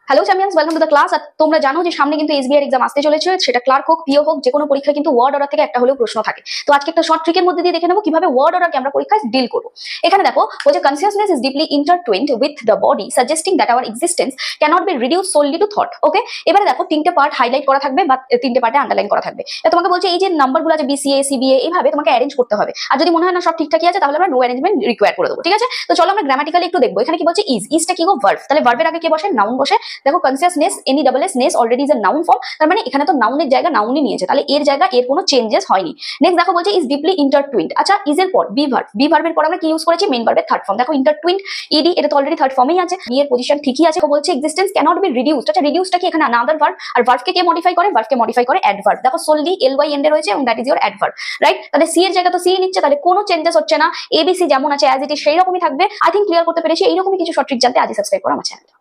Hello champions, welcome to the class. আর তোমরা জানো যে সামনে কিন্তু এসবিআই এক্সাম আসতে চলেছে, সেটা ক্লার্ক হোক, পিও হোক, যে কোনো পরীক্ষায় কিন্তু ওয়ার্ড অর্ডার থেকে একটা হলেও প্রশ্ন থাকে। তো আজকে একটা শর্ট ট্রিকের মধ্যে দিয়ে দেখে নেবো কিভাবে ওয়ার্ড অর্ডারকে আমরা পরীক্ষায় ডিল করবো। এখানে দেখো বলছে consciousness is deeply intertwined with the body suggesting that our existence cannot be reduce solely to thought. Okay, এবারে দেখো তিনটে পার্ট হাইলাইট করা থাকবে বা তিনটে পার্টে আন্ডারলাইন করা থাকবে। তোমাকে বলছে এই যে নাম্বারগুলো আছে বিসিএ সিবিএ এইভাবে তোমাকে অ্যারেঞ্জ করতে হবে। আর যদি মনে হয় না সব ঠিকঠাকই আছে তাহলে আমরা নো অ্যারেঞ্জমেন্ট রিকোয়ার করে দেবো। ঠিক আছে, তো চলো আমরা গ্রামাটিক্যালি একটু দেখবো। এখানে কি বলছে ইজটা কি গো? ভার্ব। তাহলে ভার্বের আগে কি বসে? নাউন বসে। দেখো consciousness N E double S ness already is a noun form, তার মানে এখানে তো নাউনের জায়গা নাউনই নিয়েছে, তাহলে এর জায়গা এর কোনো চেঞ্জেস হয়নি। নেক্সট দেখো বলছে ইজ ডিপলি ইন্টারটুইন্ড। আচ্ছা, ইজ এর পর বি ভার্ব, বি ভার্বের পর আমরা কি ইউজ করেছি? মেইন ভার্বের থার্ড ফর্ম। দেখো ইন্টারটুইন্ড ইডি, এটা তো অলরেডি থার্ড ফর্মেই আছে, বি এর পজিশন ঠিকই আছে। বলছে এক্সিস্টেন্স ক্যানট বি রিডিউসড। আচ্ছা, রিডিউসটা কি এখানে আনাদার ভার্ব, আর ভার্বকে কে মডিফাই করে? ভার্বকে মডিফাই করে অ্যাডভার্ব। দেখো সোললি এল ওয়াই এন্ডে রয়েছে এবং that is your adverb, right? তাহলে সি এর জায়গা তো সি নিচ্ছে, তাহলে কোনো চেঞ্জেস হচ্ছে না, এবিসি যেমন আছে অ্যাজ ইট ইজ সেই রকমই থাকবে। আই থিঙ্ক ক্লিয়ার করতে পেরেছি। এইরকমই কিছু সঠিক জানতে আজই সাবস্ক্রাইব করো আমার চ্যানেল।